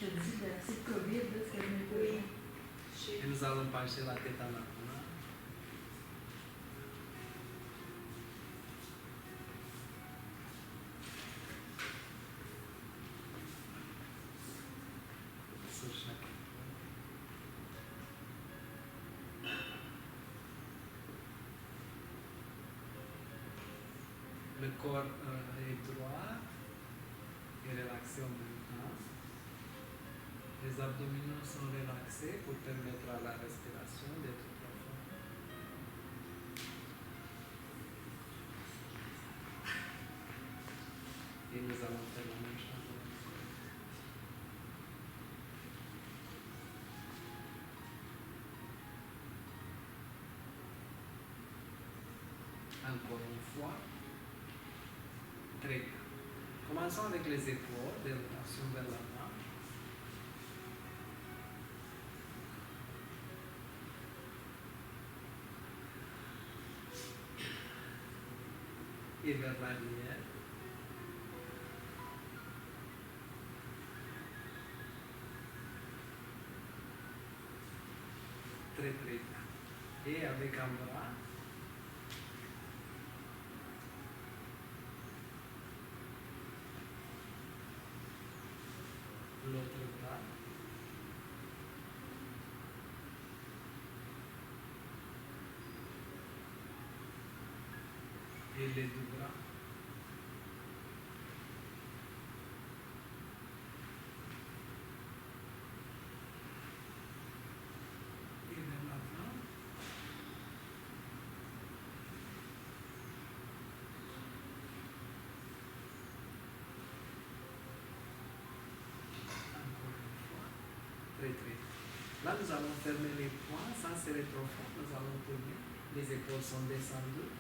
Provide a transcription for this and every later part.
je te dis, c'est le COVID, là, c'est devenu Oui. Et nous allons pencher la tête en avant. Sur chaque épaule. Le corps est droit et relaxé en même temps. Les abdominaux sont relaxés pour permettre à la respiration d'être profonde. Et nous allons faire la même chose. Encore une fois. Très bien. Commençons avec les épaules, des rotations vers l'avant. Et vers l'arrière. Très très bien. Et avec un bras. L'autre bras. Et les deux bras. Et vers l'avant. Encore une fois. Très très bien. Là, nous allons fermer les poings sans serrer trop fort. Nous allons tourner. Les épaules sont descendues.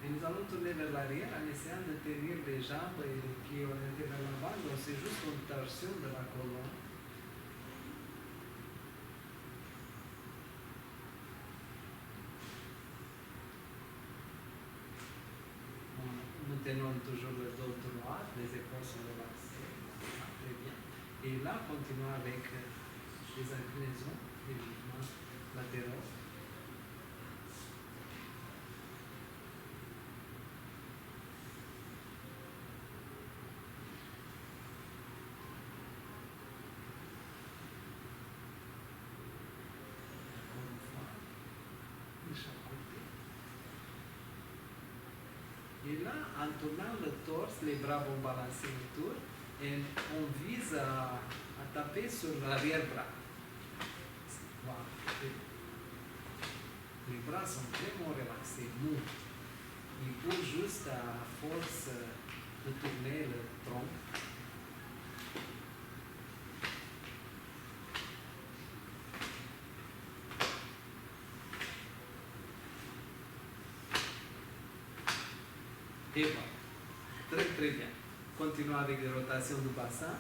Et nous allons tourner vers l'arrière en essayant de tenir les jambes et les pieds orientés vers l'avant. Donc, c'est juste une torsion de la colonne. Nous tenons toujours le dos droit, les épaules sont relaxées. Très bien. Et là, continuons avec les inclinaisons, les mouvements latéraux. Encore une fois, de chaque côté. Et là, en tournant le torse, les bras vont balancer autour et on vise à taper sur l'arrière-bras. Voilà. Les bras sont vraiment relaxés, mous. Il faut juste à force de tourner le tronc. Et voilà. Très très bien. Continuons avec les rotations du bassin.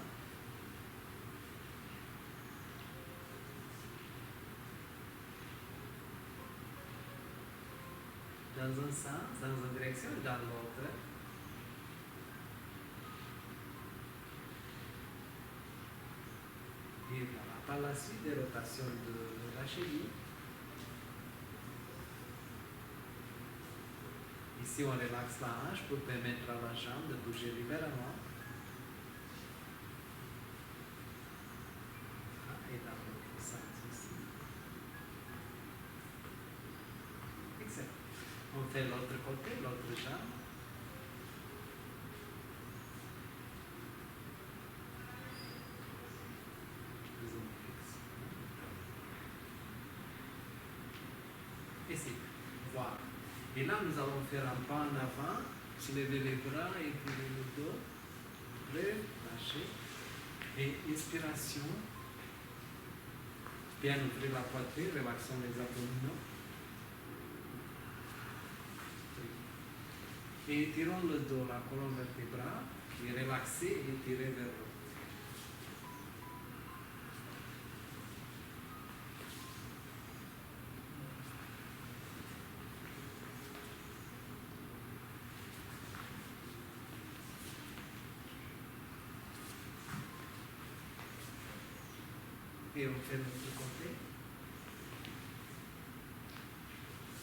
Dans un sens, dans une direction et dans l'autre. Et voilà. Par la suite, des rotations de la cheville. Ici, on relaxe la hanche pour permettre à la jambe de bouger librement. Et dans l'autre sens aussi. Excellent. On fait l'autre côté, l'autre jambe. Ici. Voilà. Et là, nous allons faire un pas en avant, soulever les bras et plier le dos. Relâcher. Et inspiration. Bien ouvrir la poitrine, relaxons les abdominaux. Et étirons le dos, la colonne vertébrale, qui est relaxée et tirée vers le haut. Et on fait l'autre côté.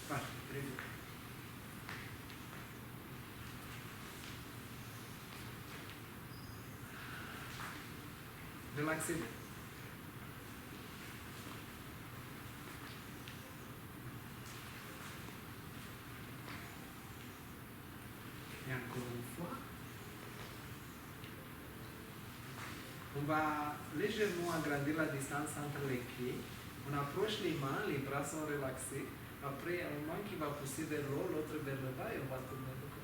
Parfait, très bien. Relaxez-vous. Et encore une fois. On va légèrement agrandir la distance entre les pieds. On approche les mains, les bras sont relaxés. Après, un main qui va pousser vers le haut, l'autre vers le bas et on va tourner le côté.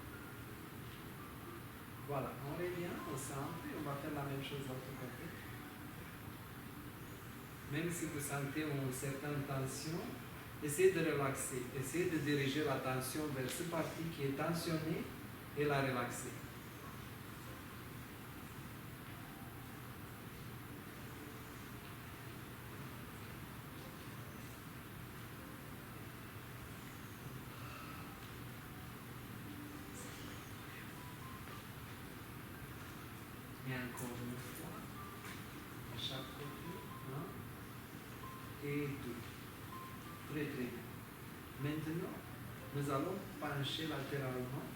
Voilà, on revient au centre et on va faire la même chose de l'autre côté. Même si vous sentez une certaine tension, essayez de relaxer. Essayez de diriger l'attention vers cette partie qui est tensionnée et la relaxer. Et encore une fois, à chaque côté, un et deux. Très très bien. Maintenant, nous allons pencher latéralement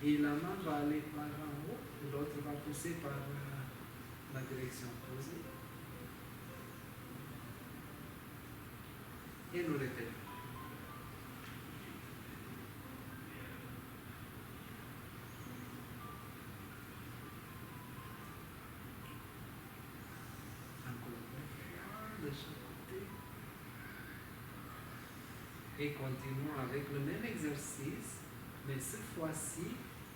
et la main va aller par en haut et l'autre va pousser par la direction opposée. Et nous répétons. Encore une fois, de chaque côté. Et continuons avec le même exercice, mais cette fois-ci,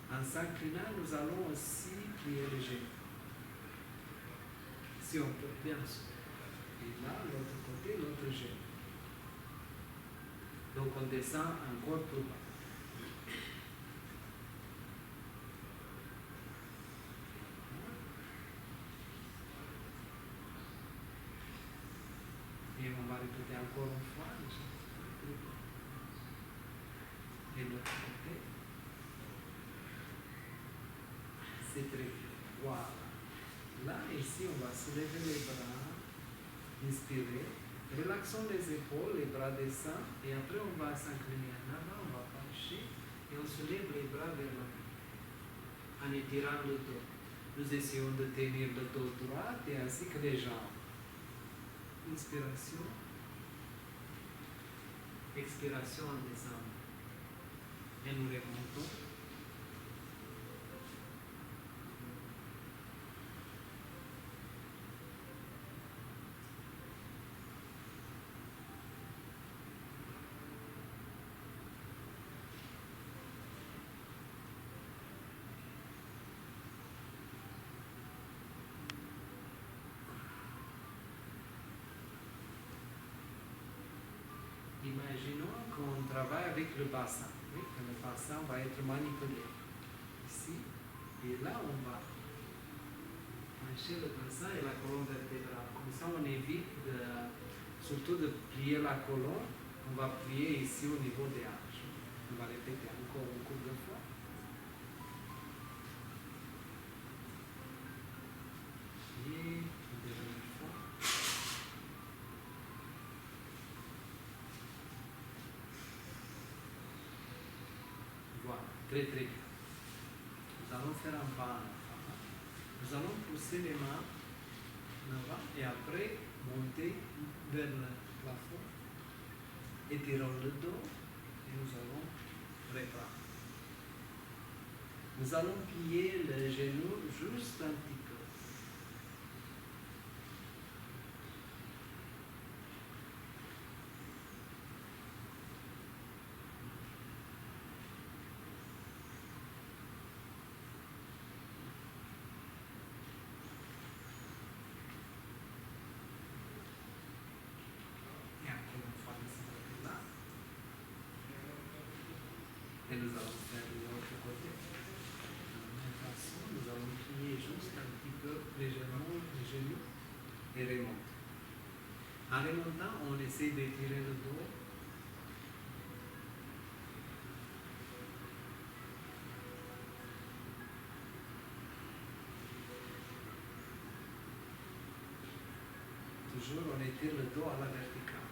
en s'inclinant, nous allons aussi plier les genoux. Si on peut, bien sûr. Et là, l'autre côté, l'autre genou. Donc on descend encore plus bas. Et on va répéter encore une fois. Et l'autre côté. C'est très bien. Voilà. Là, ici, on va soulever les bras. Inspirez. Relaxons les épaules, les bras descendent. Et après, on va s'incliner en avant, on va pencher. Et on soulève les bras vers l'avant. En étirant le dos. Nous essayons de tenir le dos droit et ainsi que les jambes. Inspiration. Expiration en descendant. Et nous remontons. Imaginons qu'on travaille avec le bassin. Oui, que le bassin va être manipulé. Ici. Et là, on va pencher le bassin et la colonne vertébrale. Comme ça, on évite surtout de plier la colonne. On va plier ici au niveau des hanches. On va répéter encore un coup de fois. Et une dernière fois. Voilà, très très bien. Nous allons faire un pas en avant. Nous allons pousser les mains en avant et après monter vers le plafond. Étirons le dos et nous allons reprendre. Nous allons plier le genou juste un petit peu. Et encore une fois de ce côté-là. Et nous allons faire de l'autre côté. De la même façon, nous allons plier juste un petit peu légèrement les genoux et remonter. En remontant, on essaie d'étirer le dos. toujours, on étire le dos à la verticale.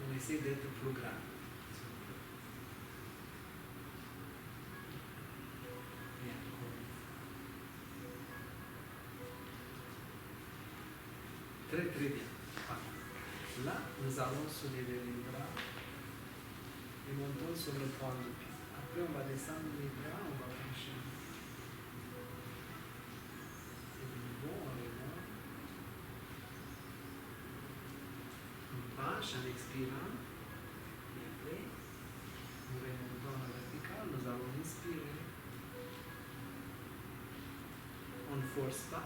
On essaie d'être plus grand. Bien. Très très bien. Là, nous allons soulever les bras et montons sur le point de pied. Après, on va descendre les bras, on va pencher. C'est de nouveau, on remonte. On penche en expirant. Et après, nous remontons à la verticale. Nous allons inspirer. On ne force pas.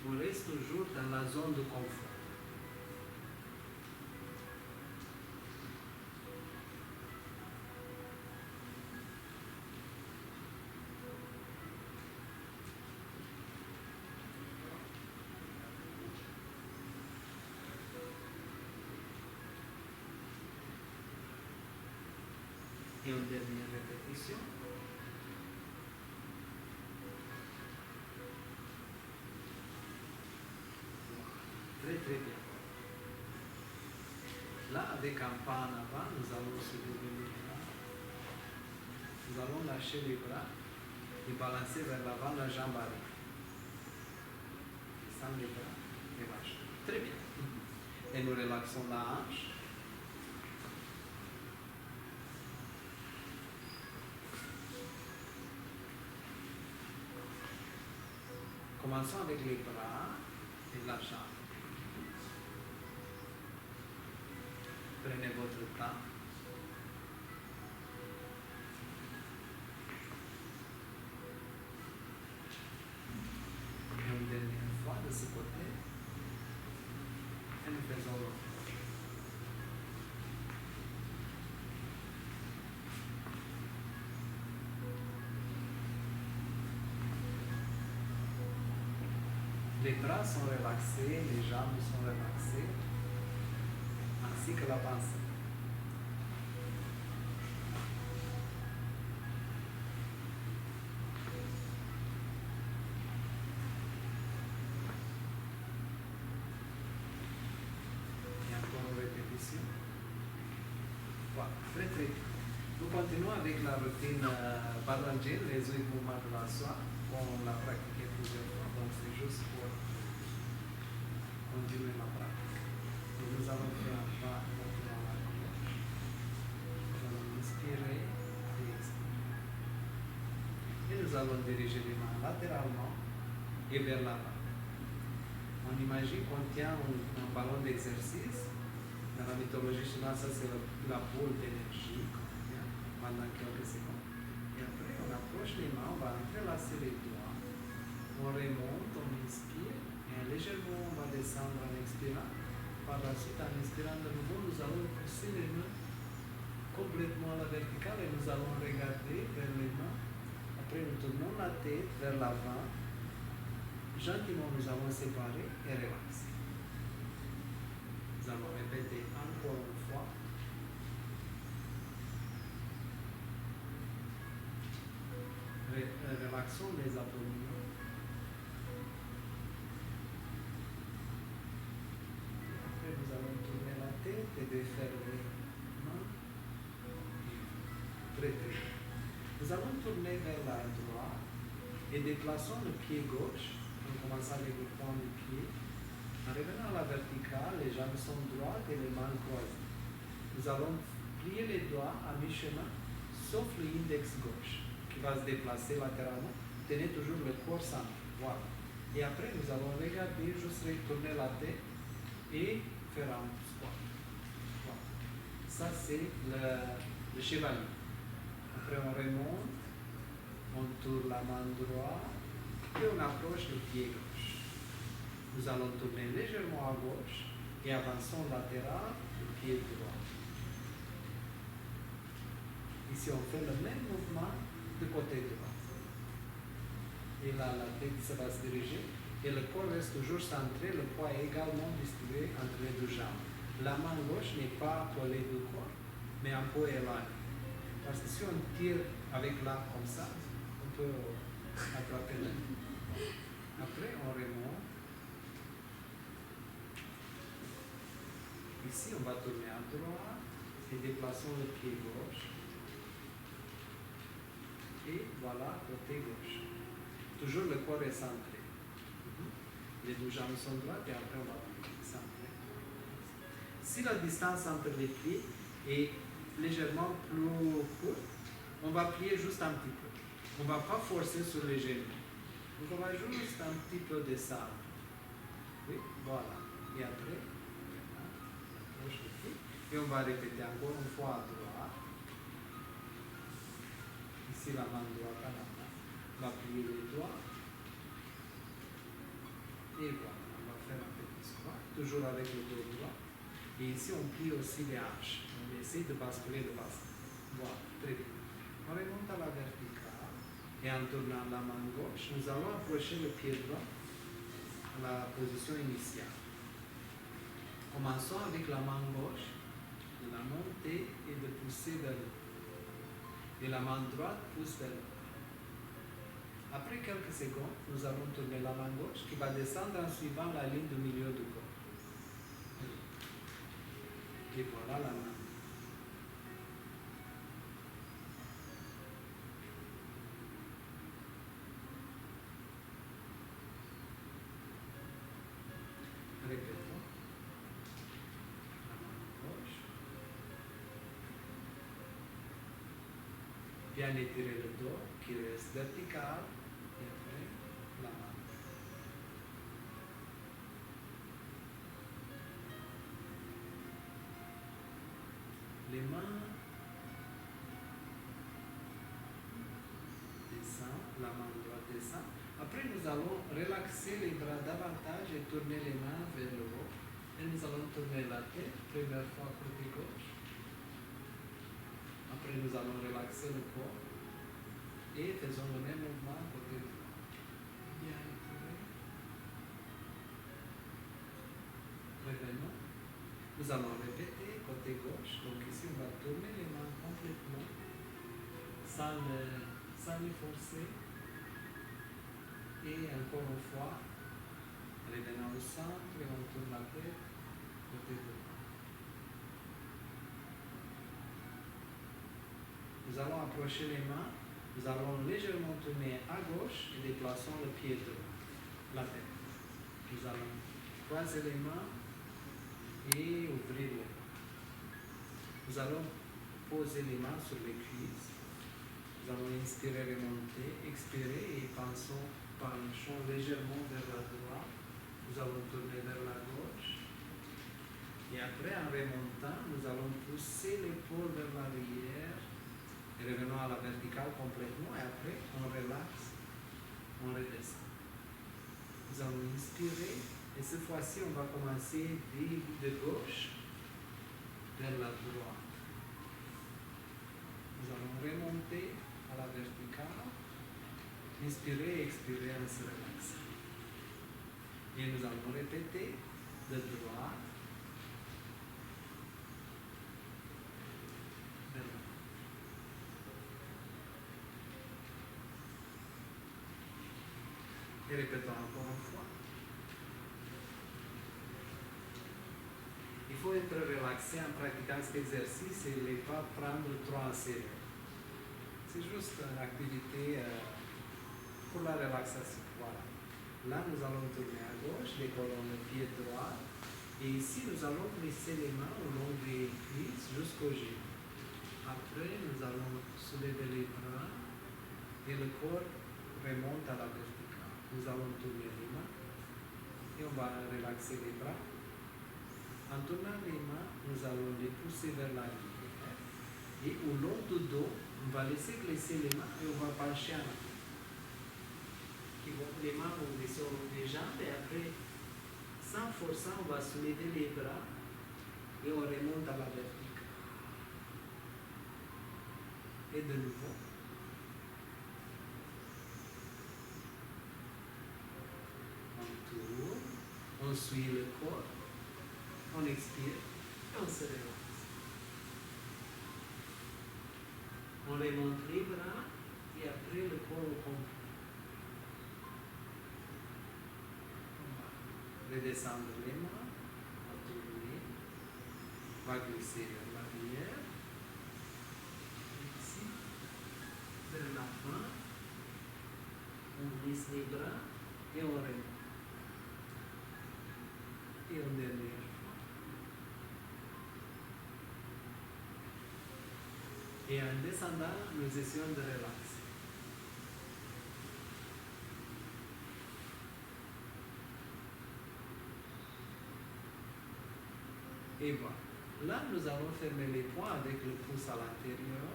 On reste toujours dans la zone de confort. Et une dernière répétition. Très très bien. Là, avec un pas en avant, nous allons se lever les bras. Nous allons lâcher les bras et balancer vers l'avant la jambe arrière. Descendre les bras et lâcher. Très bien. Et nous relaxons la hanche. Commençons avec les bras et la jambe. Prenez votre temps. Et une dernière fois de ce côté. Et nous faisons l'autre. Les bras sont relaxés, les jambes sont relaxées, ainsi que la pensée. Et encore une répétition. Voilà, très très bien. Nous continuons avec la routine Balanjin, les 8 mouvements de la soie. On l'a pratiqué plusieurs fois, donc c'est juste pour continuer la pratique. Et nous allons faire un pas maintenant à la gauche. Nous allons inspirer et expirer. Et nous allons diriger les mains latéralement et vers l'avant. On imagine qu'on tient un ballon d'exercice. Dans la mythologie chinoise, ça c'est la boule d'énergie qu'on tient pendant quelques secondes. Et après, on approche les mains, on va entrelacer les doigts. On remonte, on inspire, et légèrement on va descendre en expirant. Par la suite, en inspirant de nouveau, nous allons pousser les mains complètement à la verticale et nous allons regarder vers les mains. Après, nous tournons la tête vers l'avant. Gentiment, nous allons séparer et relaxer. Nous allons répéter encore une fois. Relaxons les abdominaux. Après, nous allons tourner la tête et défaire les mains. Très très bien. Nous allons tourner vers la droite et déplaçons le pied gauche, en commençant avec le point du pied. En revenant à la verticale, les jambes sont droites et les mains croisées. Nous allons plier les doigts à mi-chemin, sauf l'index gauche, qui va se déplacer latéralement. Tenez toujours le corps centré. Voilà. Et après, nous allons regarder, juste retourner la tête et faire un squat. Voilà. Ça, c'est le chevalier. Après, on remonte, on tourne la main droite et on approche le pied gauche. Nous allons tourner légèrement à gauche et avançons latéral le pied droit. Ici, on fait le même mouvement du côté droit. Et là, la tête ça va se diriger et le corps reste toujours centré, le poids est également distribué entre les deux jambes. La main gauche n'est pas collée du corps, mais un peu éloignée. Parce que si on tire avec l'arme comme ça, on peut attraper la main. Après, on remonte. ici, on va tourner à droite et déplaçons le pied gauche. Et voilà, côté gauche. Toujours le corps est centré. Les deux jambes sont droites et après on va centrer. Si la distance entre les pieds est légèrement plus courte, on va plier juste un petit peu. On ne va pas forcer sur les genoux. Donc on va juste un petit peu descendre. Oui, voilà. Et après, on approche le pied. Et on va répéter encore une fois à droite. Ici la main droite à la main. On va plier les doigts. Et voilà, on va faire un petit squat, toujours avec le dos droit. Et ici, on plie aussi les hanches. On essaie de basculer le bassin. Voilà, très bien. On remonte à la verticale. Et en tournant la main gauche, nous allons approcher le pied droit à la position initiale. Commençons avec la main gauche, de la monter et de pousser vers le haut. Et la main droite pousse vers le haut. Après quelques secondes, nous allons tourner la main gauche qui va descendre en suivant la ligne du milieu du corps. Et voilà la main. Répétons. La main gauche. Bien étirer le dos qui reste vertical. Et après, la main. Les mains descendent, la main droite descend. Après, nous allons relaxer les bras davantage et tourner les mains vers le haut. Et nous allons tourner la tête, première fois côté gauche. Après, nous allons relaxer le corps. Et faisons le même mouvement côté droit. Bien étiré. Revenons. Nous allons répéter côté gauche. Donc ici, on va tourner les mains complètement sans les forcer. Et encore une fois, revenons au centre et on tourne la tête côté droit. Nous allons approcher les mains. Nous allons légèrement tourner à gauche et déplaçons le pied droit, la tête. Nous allons croiser les mains et ouvrir les mains. Nous allons poser les mains sur les cuisses. Nous allons inspirer, remonter, expirer et penchons légèrement vers la droite. Nous allons tourner vers la gauche. Et après, en remontant, nous allons pousser l'épaule vers l'arrière. Et revenons à la verticale complètement. Et après, on relaxe, on redescend. Nous allons inspirer. Et cette fois-ci, on va commencer de gauche vers la droite. Nous allons remonter à la verticale, inspirer et expirer en se relaxant. Et nous allons répéter de droite vers la droite. Et répétons encore une fois. Il faut être relaxé en pratiquant cet exercice et ne pas prendre trop en sérieux. C'est juste une activité pour la relaxation. Voilà. Là, nous allons tourner à gauche, décollons le pied droit. Et ici, nous allons glisser les mains au long des cuisses jusqu'au genou. Après, nous allons soulever les bras et le corps remonte à la verticale. Nous allons tourner les mains et on va relaxer les bras. En tournant les mains, nous allons les pousser vers l'arrière. Et au long du dos, on va laisser glisser les mains et on va pencher en arrière. Les mains vont glisser au long des jambes et après, sans forcer, on va soulever les bras et on remonte à la verticale. Et de nouveau. On tourne, on suit le corps, on expire et on se relaxe. On remonte les bras et après le corps au complet. On va redescendre les mains, on va tourner va glisser vers l'arrière, ici, vers l'avant, on glisse les bras et on remonte. Et une dernière fois. Et en descendant, nous essayons de relaxer. Et voilà. Là, nous allons fermer les poings avec le pouce à l'intérieur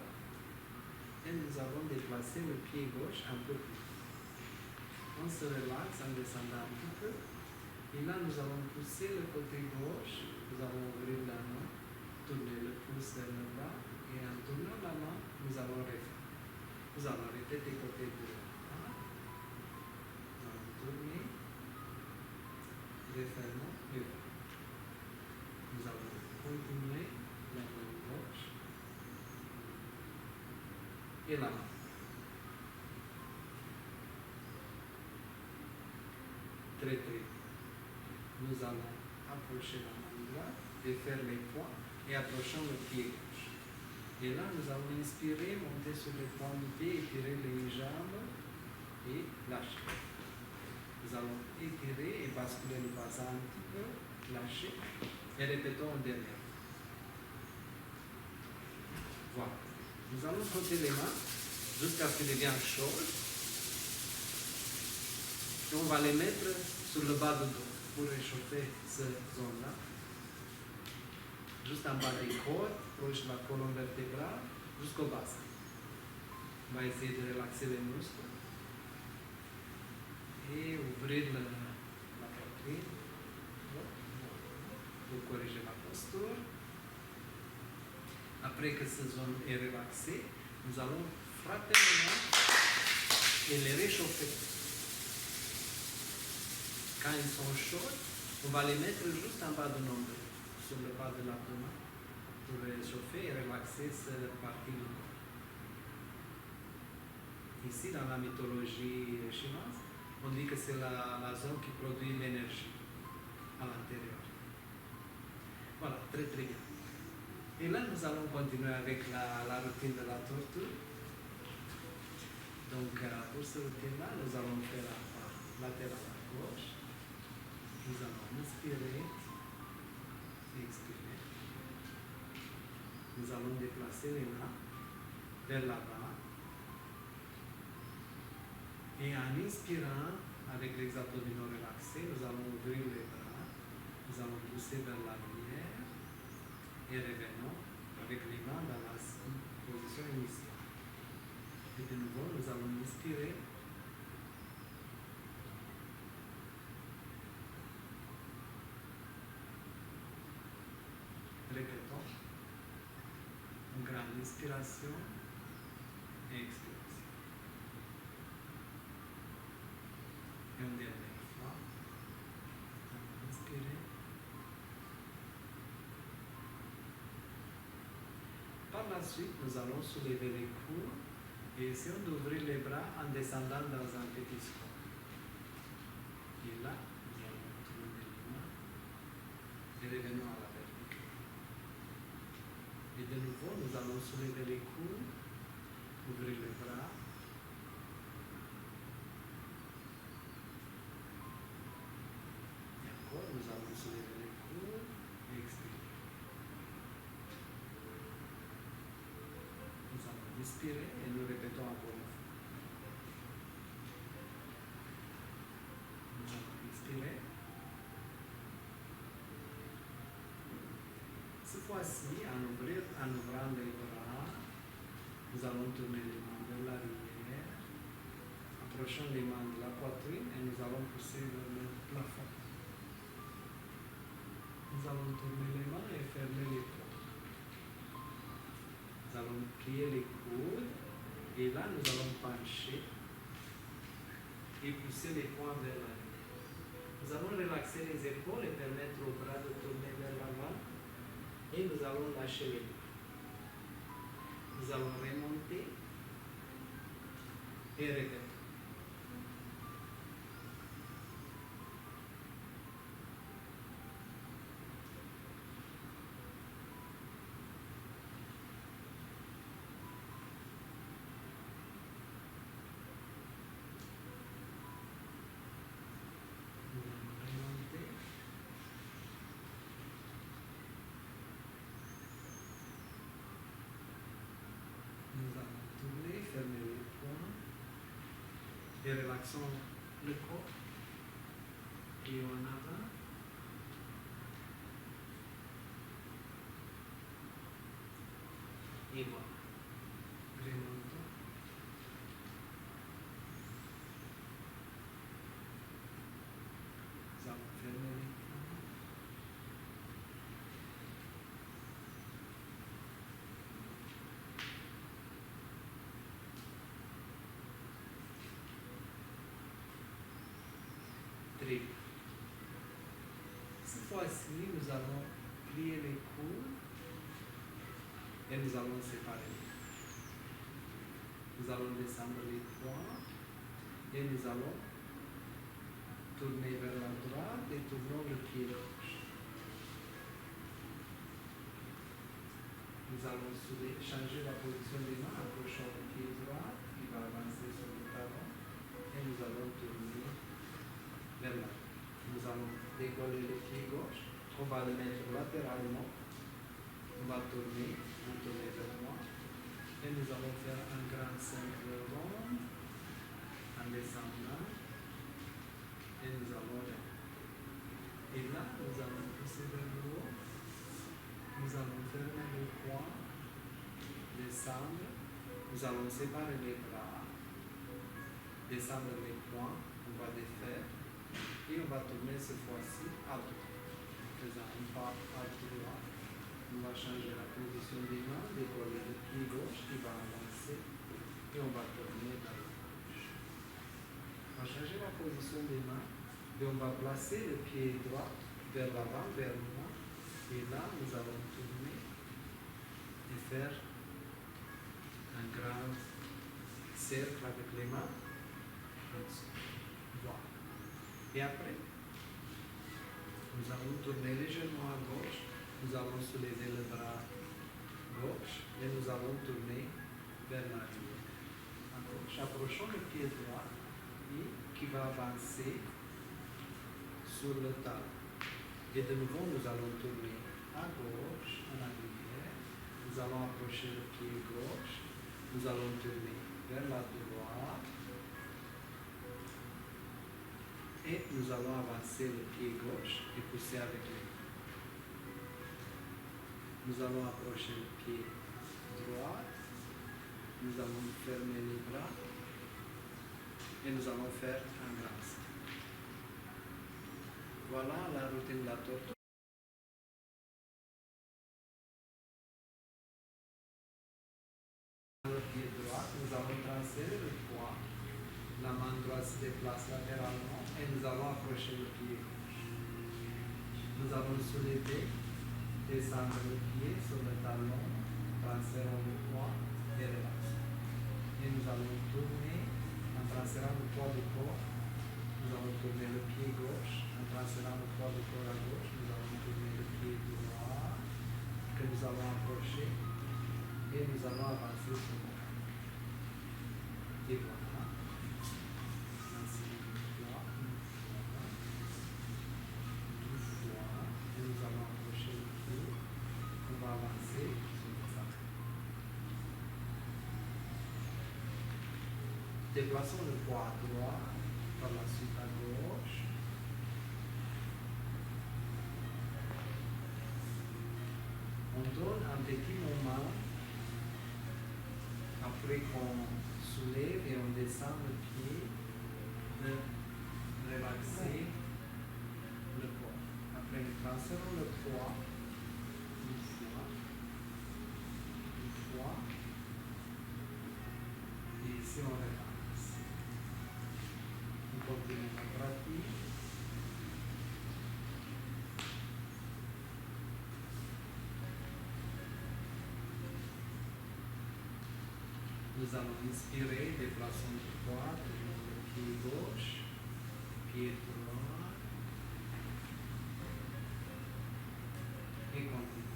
et nous allons déplacer le pied gauche un peu plus. On se relaxe en descendant un petit peu. Et là, nous allons pousser le côté gauche. Nous allons ouvrir la main, tourner le pouce vers le bas. Et en tournant la main, nous allons refaire. Nous allons répéter côté droit. Nous allons tourner. Refermons et voilà. Nous allons continuer la main gauche et la main. Très très bien. Nous allons approcher la main droite, défaire les poings et approchons le pied gauche. Et là, nous allons inspirer, monter sur les points du pied, étirer les jambes et lâcher. Nous allons étirer et basculer le bassin un petit peu, lâcher et répétons en dernier. Voilà. Nous allons frotter les mains jusqu'à ce qu'elles deviennent chaudes. Et on va les mettre sur le bas du dos pour réchauffer cette zone-là. Juste en bas des côtes, proche de la colonne vertébrale, jusqu'au bassin. On va essayer de relaxer les muscles et ouvrir la poitrine pour corriger la posture. Après que cette zone est relaxée, nous allons frapper les mains et les réchauffer. Quand ils sont chauds, on va les mettre juste en bas du nombril, sur le bas de l'abdomen, pour réchauffer et relaxer cette partie du corps. Ici, dans la mythologie chinoise, on dit que c'est la zone qui produit l'énergie à l'intérieur. Voilà, très très bien. Et là, nous allons continuer avec la routine de la tortue. Donc, pour cette routine-là, nous allons faire la part latérale à gauche. Nous allons inspirer et expirer. Nous allons déplacer les mains vers l'avant. Et en inspirant, avec les abdominaux relaxés, nous allons ouvrir les bras. Nous allons pousser vers l'arrière et revenons avec les mains dans la position initiale. Et de nouveau, nous allons inspirer. Répétons. Une grande inspiration et expiration. Et une dernière fois. Inspirez. Par la suite, nous allons soulever les coudes et essayons d'ouvrir les bras en descendant dans un petit squat. Et là, nous allons tourner les mains et revenons à la verticale. Et de nouveau, nous allons soulever les coudes, ouvrir les bras. Et encore, nous allons soulever les coudes et expirer. Nous allons inspirer et nous répétons encore une fois. Nous allons inspirer. Cette fois-ci, en ouvrant les bras, nous allons tourner les mains vers l'arrière, approchant les mains de la poitrine et nous allons pousser vers le plafond. Nous allons tourner les mains et fermer les poings. Nous allons plier les coudes et là nous allons pencher et pousser les poings vers l'arrière. Nous allons relaxer les épaules et permettre aux bras de tourner vers l'avant et nous allons lâcher les bras. Nous allons remonter et répéter. Et relaxons le corps. Et en avant. Et voilà. Remontons. Nous allons fermer les poings. Très bien. Cette fois-ci, nous allons plier les coudes et nous allons séparer. Nous allons descendre les poings et nous allons tourner vers la droite et tournons le pied gauche. Nous allons changer la position des mains, approchant le pied droit qui va avancer sur le talon et nous allons tourner vers là. Nous allons décoller le pied gauche, on va le mettre latéralement, on va tourner vers moi et nous allons faire un grand cercle rond en descendant et nous allons là. Et là, nous allons pousser vers le haut, nous allons fermer les poings, descendre, nous allons séparer les bras, descendre les poings, on va défaire et on va tourner cette fois-ci à droite. En faisant un pas à droite, on va changer la position des mains, décoller le pied gauche qui va avancer et on va tourner vers la gauche. On va changer la position des mains et on va placer le pied droit vers l'avant, vers moi. Et là, nous allons tourner et faire un grand cercle avec les mains. Voilà. Et après, nous allons tourner légèrement à gauche. Nous allons soulever le bras gauche et nous allons tourner vers l'arrière. À gauche, approchons le pied droit et qui va avancer sur le talon. Et de nouveau, nous allons tourner à gauche, en arrière. Nous allons approcher le pied gauche. Nous allons tourner vers la droite. Et nous allons avancer le pied gauche et pousser avec les mains. Nous allons approcher le pied droit. Nous allons fermer les bras. Et nous allons faire un grand cercle. Voilà la routine de la tortue. Le pied droit, nous allons transférer le poids. La main droite se déplace latéralement et nous allons approcher le pied gauche. Nous allons soulever, descendre le pied sur le talon, transférons le poids et relaxons. Et nous allons tourner en transférant le poids du corps. Nous allons tourner le pied gauche. En transférant le poids du corps à gauche, nous allons tourner le pied droit que nous allons approcher et nous allons avancer sur le corps. Et voilà. Déplaçons le poids à droite, par la suite à gauche. On donne un petit moment après qu'on soulève et on descend le pied de relaxer le corps. Après, nous transférons le poids une fois, et ici on relaxe. On continue la pratique. Nous allons inspirer, déplaçons le poids, tournons le pied gauche, pied droit, et continue.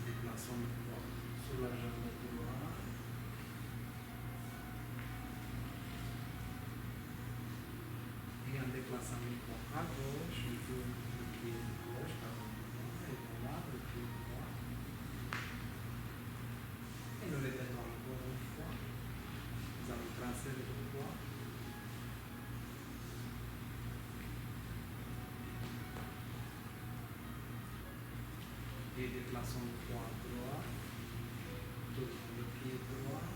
Déplaçons le poids sur la jambe droite. Et en déplaçant le poids à gauche, on tourne le pied gauche par le droit, et voilà le pied droit. Et nous répétons encore une fois. Nous transférer le poids. Et déplaçons le poids à droite, tournons le pied droit.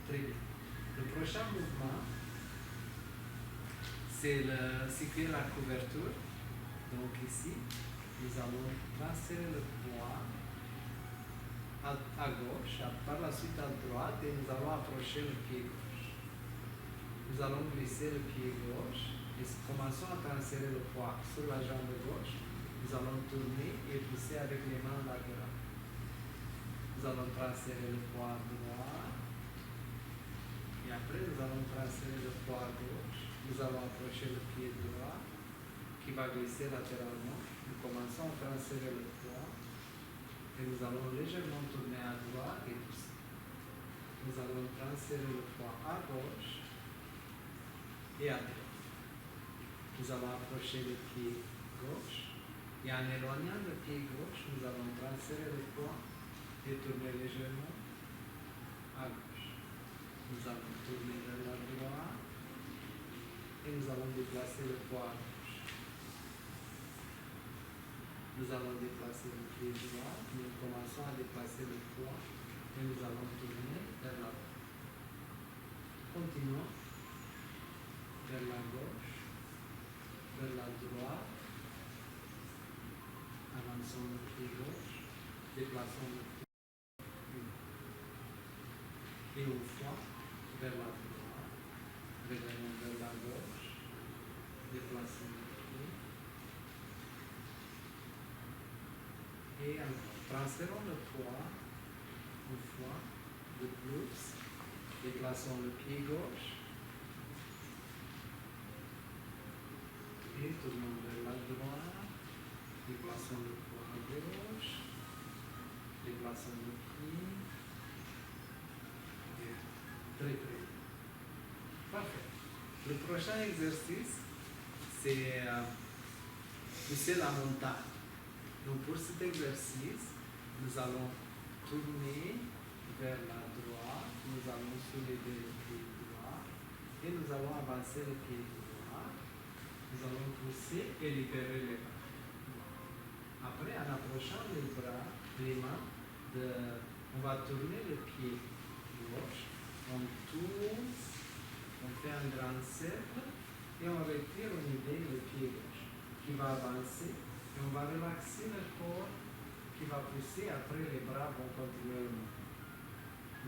Très bien. Le prochain mouvement, c'est cycler la couverture. Donc ici, nous allons transférer le poids à gauche, par la suite à droite, et nous allons approcher le pied gauche. Nous allons glisser le pied gauche et commençons à transférer le poids sur la jambe gauche. Nous allons tourner et pousser avec les mains latérales. Nous allons transférer le poids à droite. Et après, nous allons transférer le poids à gauche. Nous allons approcher le pied droit qui va glisser latéralement. Nous commençons à transférer le poids. Et nous allons légèrement tourner à droite et pousser. Nous allons transférer le poids à gauche et à droite. Nous allons approcher le pied gauche. Et en éloignant le pied gauche, nous allons transférer le poids et tourner légèrement à gauche. Nous allons tourner vers la droite et nous allons déplacer le poids à gauche. Nous allons déplacer le pied droit, nous commençons à déplacer le poids et nous allons tourner vers la droite. Continuons vers la gauche, vers la droite, avançons le pied gauche, déplaçons le pied et une fois vers la droite, revenons vers la gauche, déplaçons le pied et encore. Transférons le poids une fois de plus, déplaçons le pied gauche et tournons vers la droite, déplaçons le poids à gauche, déplaçons le pied. Très bien. Parfait. Le prochain exercice, c'est pousser la montagne. Donc pour cet exercice, nous allons tourner vers la droite, nous allons soulever le pied droit et nous allons avancer le pied droit. Nous allons pousser et libérer les bras. Après, en approchant les bras, les mains, on va tourner le pied gauche, on tourne, on fait un grand cercle et on retire au milieu le pied gauche qui va avancer et on va relaxer le corps qui va pousser. Après, les bras vont continuer le mouvement.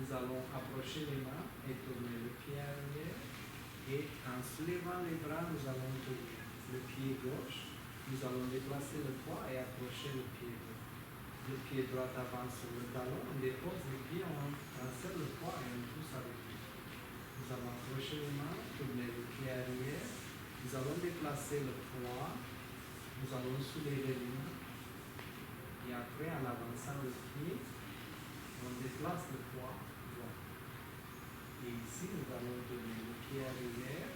Nous allons approcher les mains et tourner le pied arrière et en soulevant les bras, nous allons tourner le pied gauche. Nous allons déplacer le poids et approcher le pied droit. Le pied droit avance sur le talon, on dépose le pied, on transfère le poids et on pousse avec lui. Nous allons approcher les mains, tourner le pied arrière. Nous allons déplacer le poids. Nous allons soulever les mains. Et après, en avançant le pied, on déplace le poids droit. Et ici, nous allons tourner le pied arrière.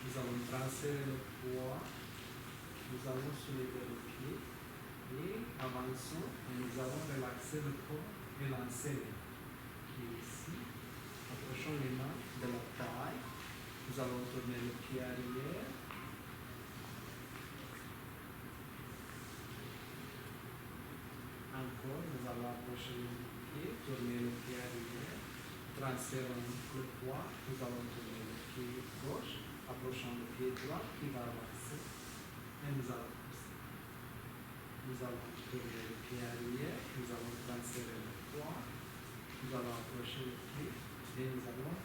Nous allons transférer le poids. Nous allons soulever le pied. Et avançons et nous allons relaxer le corps et lancer les mains. Et ici, approchons les mains de la taille. Nous allons tourner le pied arrière. Encore, nous allons approcher le pied, tourner le pied arrière. Transférons le poids. Nous allons tourner le pied gauche, approchant le pied droit qui va avancer. Et nous allons pousser. Nous allons tourner le pied arrière, nous allons transférer le poids, nous allons approcher le pied et nous allons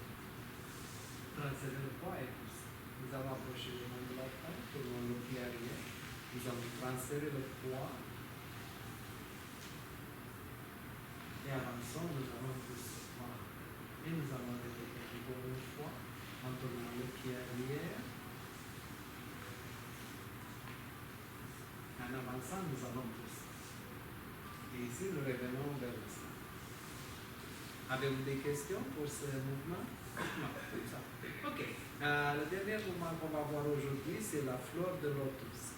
transférer le poids et pousser. Nous allons approcher les mains de la taille, tournons le pied arrière, nous allons transférer le poids et avançons, nous allons pousser. Voilà. Et nous allons répéter encore une fois en tournant le pied arrière. En avançant, nous allons pousser. Et ici, nous revenons vers le centre. Avez-vous des questions pour ce mouvement? Non, comme ça. Ok. Le dernier mouvement qu'on va voir aujourd'hui, c'est la fleur de lotus.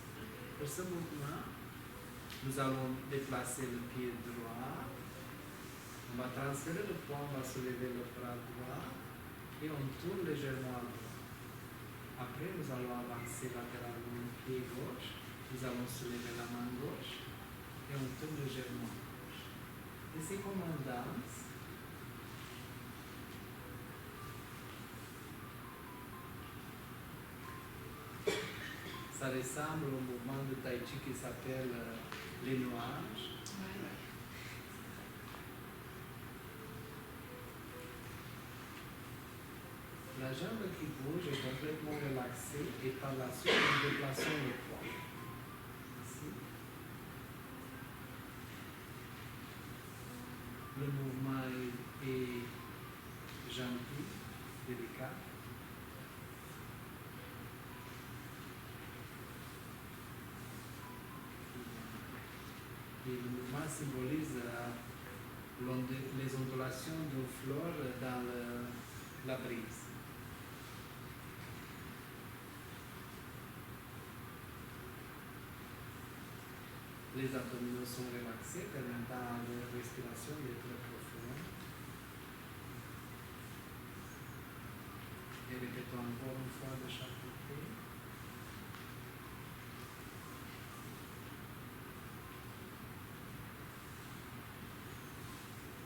Pour ce mouvement, nous allons déplacer le pied droit. On va transférer le poids, on va soulever le bras droit et on tourne légèrement à droite. Après, nous allons avancer latéralement le pied gauche, nous allons soulever la main gauche et on tourne légèrement à gauche. Et c'est comme un danse. Ça ressemble au mouvement de Tai Chi qui s'appelle les nuages. La jambe qui bouge est complètement relaxée et par la suite nous déplaçons le poids. Ici. Le mouvement est gentil, délicat. Et le mouvement symbolise les ondulations d'une fleur dans la brise. Les abdominaux sont relaxés, permettant à la respiration d'être profonde. Et répétons encore une fois de chaque côté.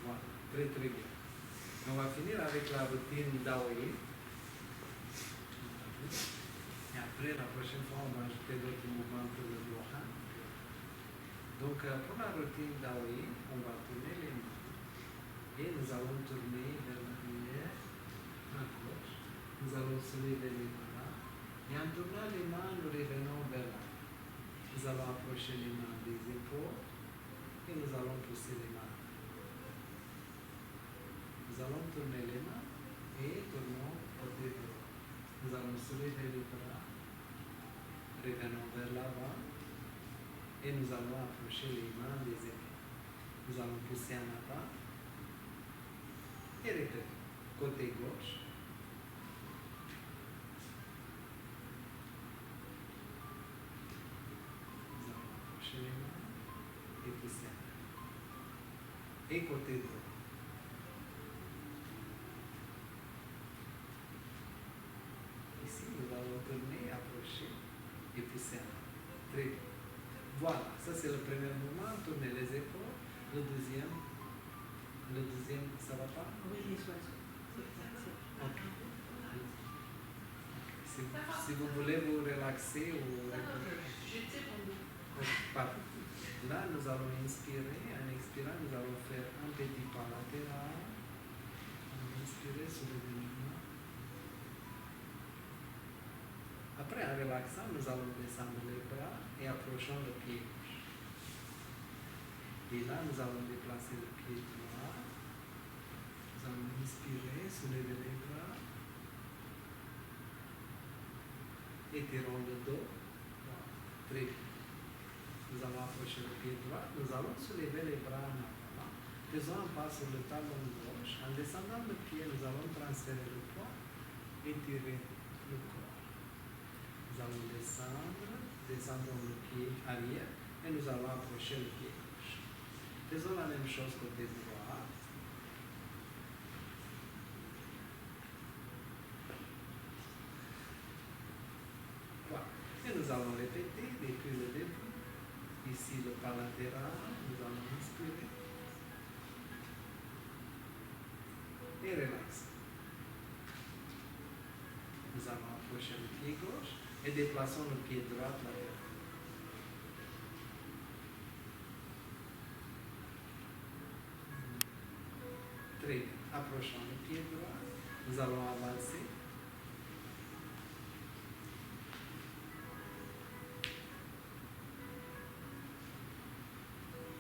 Voilà, très très bien. On va finir avec la routine d'Aoi. Et après, la prochaine fois, on va ajouter d'autres mouvements pour le Lohan. Donc, pour la routine d'Aoi, on va tourner les mains. Et nous allons tourner vers l'arrière, à gauche. Nous allons soulever les bras. Et en tournant les mains, nous revenons vers l'avant. Nous allons approcher les mains des épaules et nous allons pousser les mains. Nous allons tourner les mains et tournons côté droit. Nous allons soulever les bras, revenons vers l'avant et nous allons approcher les mains des épaules. Nous allons pousser en avant et répétons. Côté gauche. Nous allons approcher les mains et pousser en avant. Et côté droit. Ici, nous allons tourner, approcher et pousser en avant. Très bien. Voilà, ça c'est le premier mouvement, tourner les épaules. Le deuxième, ça va pas? Oui, soit. Ok. Si vous voulez vous relaxer ou... Parfait. Là, nous allons inspirer. En expirant, nous allons faire un petit pas latéral. On va inspirer sur le mouvement. Après, en relaxant, nous allons descendre les bras et approchons le pied gauche. Et là, nous allons déplacer le pied droit. Nous allons inspirer, soulever les bras. Étirons le dos. Voilà. Très bien. Nous allons approcher le pied droit. Nous allons soulever les bras en avant. Faisons un pas sur le talon gauche. En descendant le pied, nous allons transférer le poids et tirer le corps. Nous allons descendons le pied arrière et nous allons approcher le pied gauche. Faisons la même chose côté droit. Voilà. Et nous allons répéter depuis le début. Ici, le pas latéral, nous allons inspirer. Et relaxer. Nous allons approcher le pied gauche et déplaçons le pied droit latéral. Très bien. Approchons le pied droit. Nous allons avancer.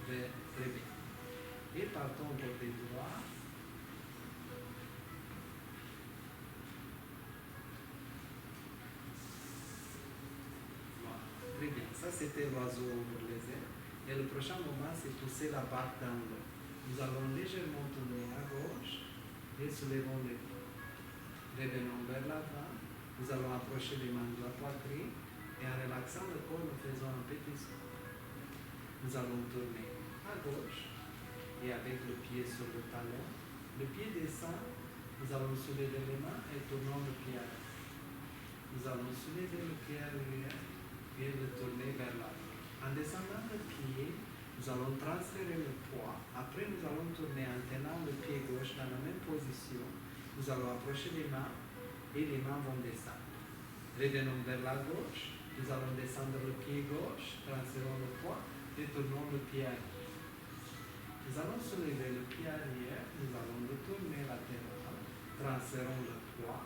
Très bien. Et partons côté droit. Voilà. Très bien. Ça, c'était l'oiseau pour les ailes. Et le prochain moment, c'est pousser la barre dans l'eau. Nous allons légèrement tourner à gauche et soulevons les bras. Revenons vers l'avant. Nous allons approcher les mains de la poitrine et en relaxant le corps, nous faisons un petit saut. Nous allons tourner à gauche, et avec le pied sur le talon. Le pied descend, nous allons soulever les mains et tournons le pied arrière. Nous allons soulever le pied arrière et le tourner vers l'avant. En descendant le pied, nous allons transférer le poids. Après, nous allons tourner en tenant le pied gauche dans la même position. Nous allons approcher les mains et les mains vont descendre. Revenons vers la gauche. Nous allons descendre le pied gauche, transférons le poids et tournons le pied arrière. Nous allons soulever le pied arrière, nous allons le tourner latéral, transférons le poids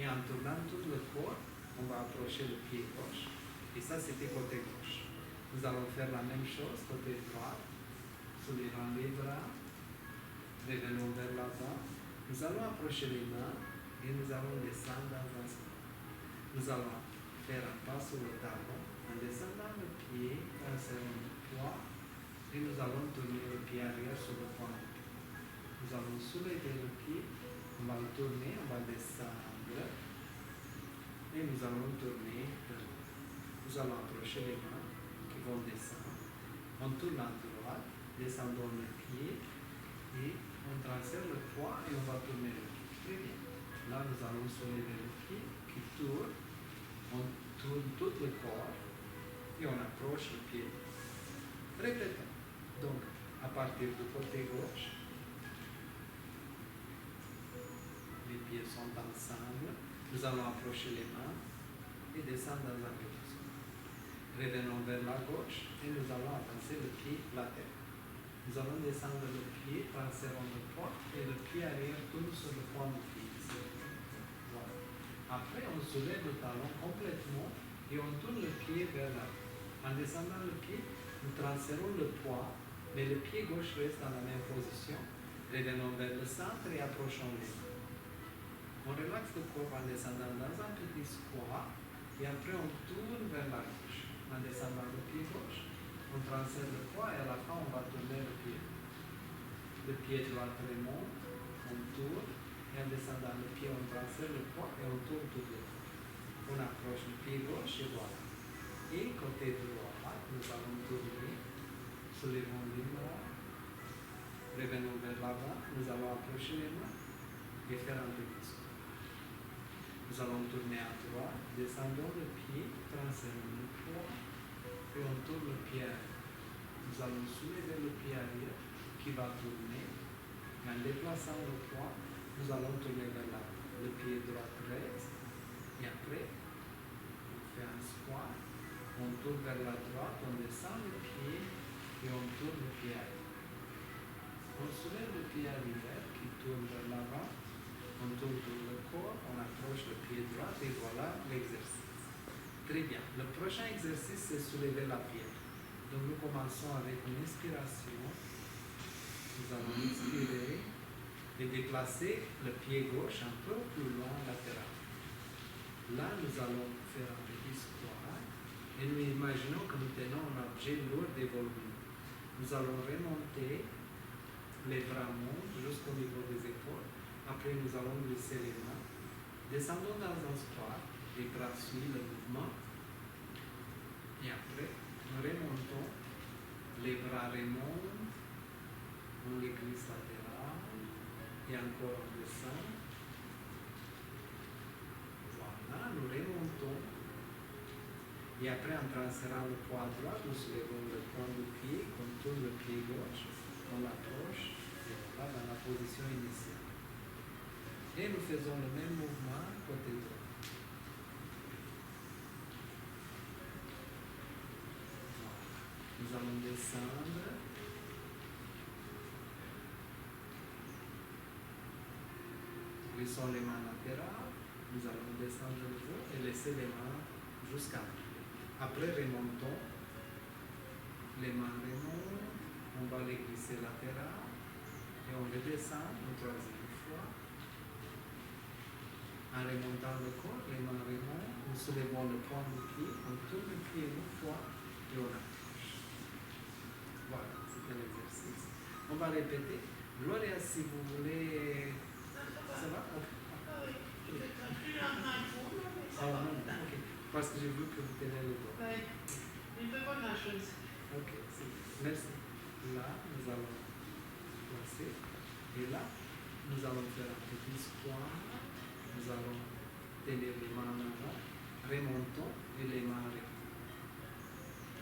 et en tournant tout le corps, on va approcher le pied gauche. Et ça, c'était côté gauche. Nous allons faire la même chose côté droit, soulevant les bras, revenons vers l'avant. Nous allons approcher les mains et nous allons descendre dans un sens. Nous allons faire un pas sur le talon. En descendant le pied, transférons le poids et nous allons tourner le pied arrière sur le point du pied. Nous allons soulever le pied, on va le tourner, on va descendre et nous allons tourner de l'autre. Nous allons approcher les mains qui vont descendre. On tourne à droite, descendons le pied et on transfère le poids et on va tourner le pied. Très bien. Là, nous allons soulever le pied qui tourne. On tourne tout le corps et on approche le pied. Répétons. Donc, à partir du côté gauche, les pieds sont ensemble. Nous allons approcher les mains et descendre dans un petit saut. Revenons vers la gauche et nous allons avancer le pied latéral. Nous allons descendre le pied, transférons le poids et le pied arrière tourne sur le point du pied. Voilà. Après, on soulève le talon complètement et on tourne le pied vers l'avant. En descendant le pied, nous transférons le poids, mais le pied gauche reste dans la même position. Revenons vers le centre et approchons les mains. On relaxe le corps en descendant dans un petit squat et après on tourne vers la gauche. En descendant le pied gauche, on transfère le poids et à la fin on va tourner le pied. Le pied droit remonte, on tourne et en descendant le pied on transfère le poids et on tourne tout le corps. On approche le pied gauche et voilà. Et côté droit, nous allons tourner, soulevons les bras, revenons vers l'avant, nous allons approcher les mains et faire un petit saut. Nous allons tourner à droite, descendons le pied, transférons le poids et on tourne le pied arrière. Nous allons soulever le pied arrière qui va tourner. Et en déplaçant le poids, nous allons tourner vers l'avant. Le pied droit reste et après, on fait un squat. On tourne vers la droite, on descend le pied et on tourne le pied arrière. On soulève le pied arrière qui tourne vers l'avant, on tourne tout le corps, on approche le pied droit et voilà l'exercice. Très bien. Le prochain exercice, c'est soulever la pierre. Donc nous commençons avec une inspiration. Nous allons inspirer et déplacer le pied gauche un peu plus loin latéral. Là, nous allons faire un petit squat. Et nous imaginons que nous tenons un objet lourd et volumineux. Nous allons remonter, les bras montent jusqu'au niveau des épaules. Après, nous allons glisser les mains. Descendons dans un squat, les bras suivent le mouvement. Et après, nous remontons, les bras remontent, on les glisse latéral, et encore on descend. Voilà, nous remontons. Et après, en transférant le poids à droite, nous soulevons le point du pied, on tourne le pied gauche, on l'approche, et voilà dans la position initiale. Et nous faisons le même mouvement côté droit. Voilà. Nous allons descendre. Glissons les mains latérales, nous allons descendre de nouveau et laisser les mains jusqu'à là. Après, remontons, les mains remontent, on va les glisser latéral et on redescend une troisième fois. En remontant le corps, les mains remontent, nous soulevons le point du pied, on tourne le pied une fois et on approche. Voilà, c'était l'exercice. On va répéter. Gloria, si vous voulez... Ça va? Oui. Oh non, ok. Parce que j'ai vu que vous tenez le dos. Oui, il ne fait pas grand-chose. Ok, merci. Là, nous allons déplacer. Et là, nous allons faire un petit squat. Nous allons tenir les mains en avant, remontons et les mains arrêtées.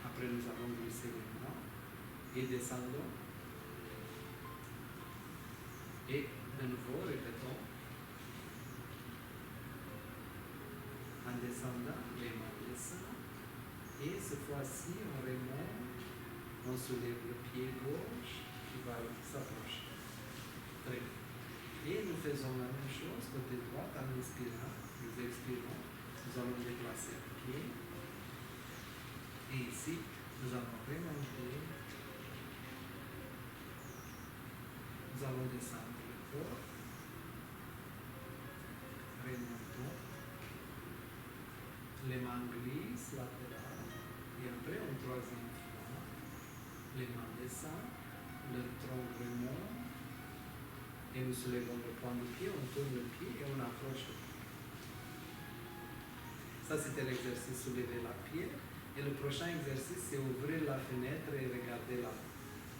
Après, nous allons glisser les mains et descendons. Et de nouveau, répétons. En descendant, les mains descendent. Et cette fois-ci, on remonte, on soulève le pied gauche qui va s'approcher. Très bien. Et nous faisons la même chose côté droit en inspirant. Nous expirons. Nous allons déplacer le pied. Et ici, nous allons remonter. Nous allons descendre le corps. Remontons. Les mains glissent latérales. Et après, un troisième fois, les mains descendent. Le tronc remonte. Et nous soulevons le point du pied, on tourne le pied et on approche le pied. Ça, c'était l'exercice soulever la pierre. Et le prochain exercice, c'est ouvrir la fenêtre et regarder là.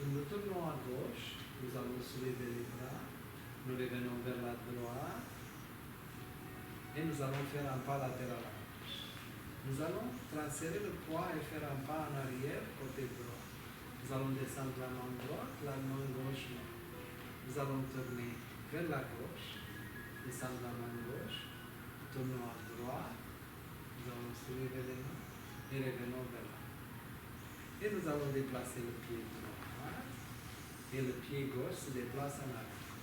Nous nous tournons à gauche, nous allons soulever les bras, nous revenons vers la droite et nous allons faire un pas latéral à gauche. Nous allons transférer le poids et faire un pas en arrière côté droit. Nous allons descendre la main droite, la main gauche. Nous allons tourner vers la gauche, descendre la main gauche, tournons à droite, nous allons soulever les mains et revenons vers là. Et nous allons déplacer le pied droit et le pied gauche se déplace en arrière.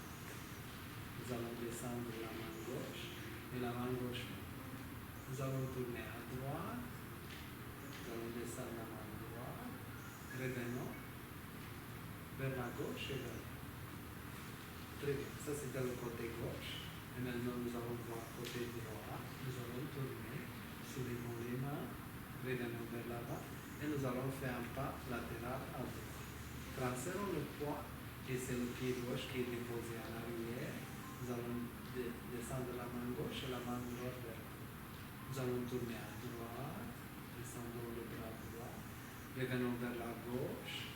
Nous allons descendre la main gauche et la main gauche. Nous allons tourner à droite, nous allons descendre la main droite, revenons vers la gauche et vers là. Très bien, ça c'était le côté gauche. Et maintenant nous allons voir côté droit. Nous allons tourner, soulevons les mains, revenons vers l'avant et nous allons faire un pas latéral à droite. Transférons le poids et c'est le pied gauche qui est déposé en arrière. Nous allons descendre la main gauche et la main droite vers là. Nous allons tourner à droite, descendons le bras droit, revenons vers la gauche.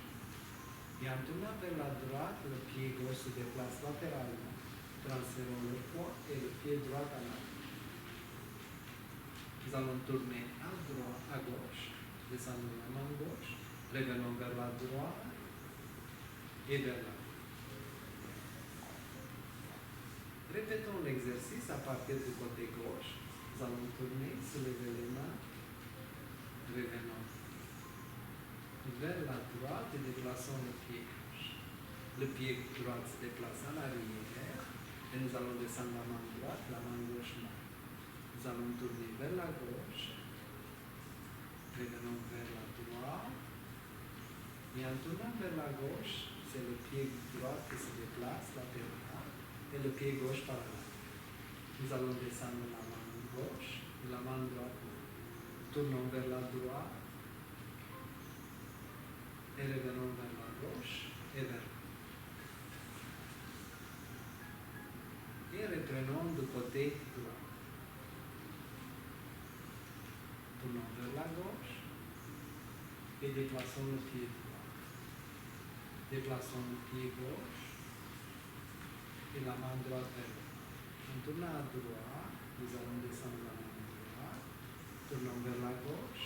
Et en tournant vers la droite, le pied gauche se déplace latéralement. Transférons le poids et le pied droit en arrière. Nous allons tourner à droite, à gauche, descendons la main gauche, revenons vers la droite et vers la gauche. Répétons l'exercice à partir du côté gauche. Nous allons tourner, soulever les mains, revenons vers la droite et déplaçons le pied gauche. Le pied droit se déplace en arrière et nous allons descendre la main droite, la main gauche monte. Nous allons tourner vers la gauche, revenons vers la droite et en tournant vers la gauche, c'est le pied droit qui se déplace latéralement et le pied gauche par là. Nous allons descendre la main gauche et la main droite monte. Tournons vers la droite et revenons vers la gauche et vers là. Et reprenons du côté droit. Tournons vers la gauche et déplaçons le pied droit. Déplaçons le pied gauche et la main droite vers là. En tournant à droite, nous allons descendre la main droite. Tournons vers la gauche.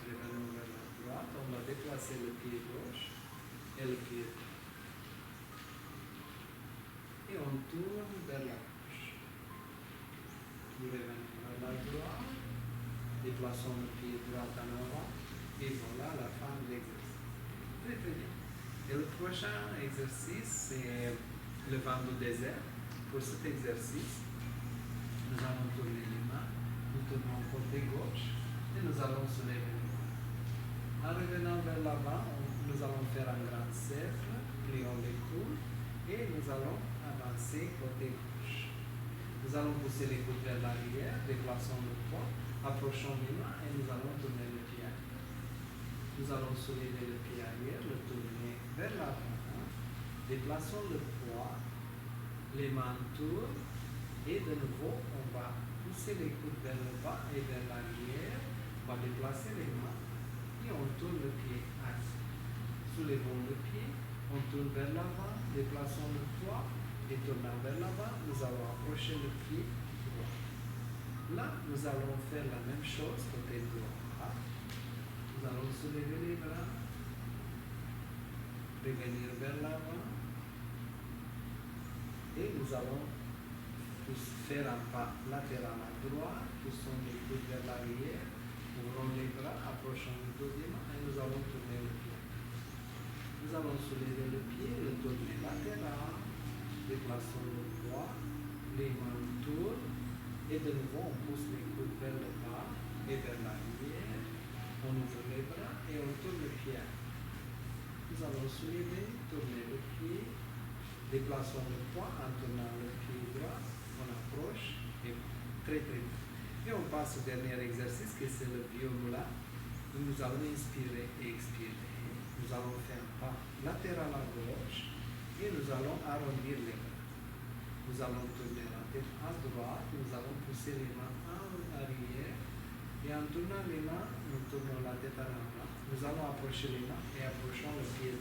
Revenons vers la droite. On va déplacer le pied gauche et le pied droit. Et on tourne vers la gauche. Nous revenons vers la droite. Déplaçons le pied droit en avant. Et voilà la fin de l'exercice. Très très bien. Et le prochain exercice, c'est le vent du désert. Pour cet exercice, nous allons tourner les mains, nous tournons côté gauche et nous allons soulever les mains. En revenant vers l'avant, nous allons faire un grand cercle, plions les coudes et nous allons avancer côté gauche. Nous allons pousser les coudes vers l'arrière, déplaçons le poids, approchons les mains et nous allons tourner le pied arrière. Nous allons soulever le pied arrière, le tourner vers l'avant, déplaçons le poids, les mains tournent et de nouveau on va pousser les coudes vers le bas et vers l'arrière, on va déplacer les mains et on tourne le pied arrière. Soulevons le pied, On tourne vers l'avant, déplaçons le poids et tournant vers l'avant, nous allons approcher le pied droit. Là, nous allons faire la même chose côté droit. Nous allons soulever les bras, revenir vers l'avant et nous allons faire un pas latéral à droite, poussons les coudes vers l'arrière, ouvrons les bras, approchons le deuxième et nous allons tourner le pied. Nous allons soulever le pied, le tourner latéral, déplaçons le poids, les mains tournent et de nouveau on pousse les coudes vers le bas et vers l'arrière, on ouvre les bras et on tourne le pied. Nous allons soulever, tourner le pied, déplaçons le poids en tournant le pied droit, on approche et très vite. Et on passe au dernier exercice qui c'est le Vyomula. Nous allons inspirer et expirer. Nous allons faire un pas latéral à gauche et nous allons arrondir les bras. Nous allons tourner la tête à droite, nous allons pousser les mains en arrière et en tournant les mains, nous tournons la tête à l'avant. Nous allons approcher les mains et approchons le pied.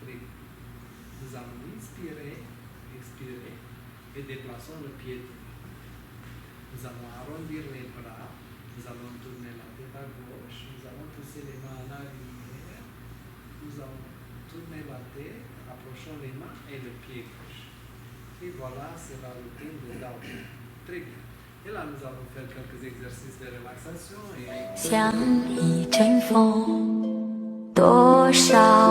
Nous allons inspirer, expirer et déplaçons le pied. Nous allons arrondir les bras, nous allons tourner la tête à gauche, nous allons pousser les mains en arrière, nous allons tourner la tête, approchons les mains et le pied gauche. Et voilà, c'est la routine de Dao. Très bien. Et là, nous allons faire quelques exercices de relaxation et... 像一阵风，多少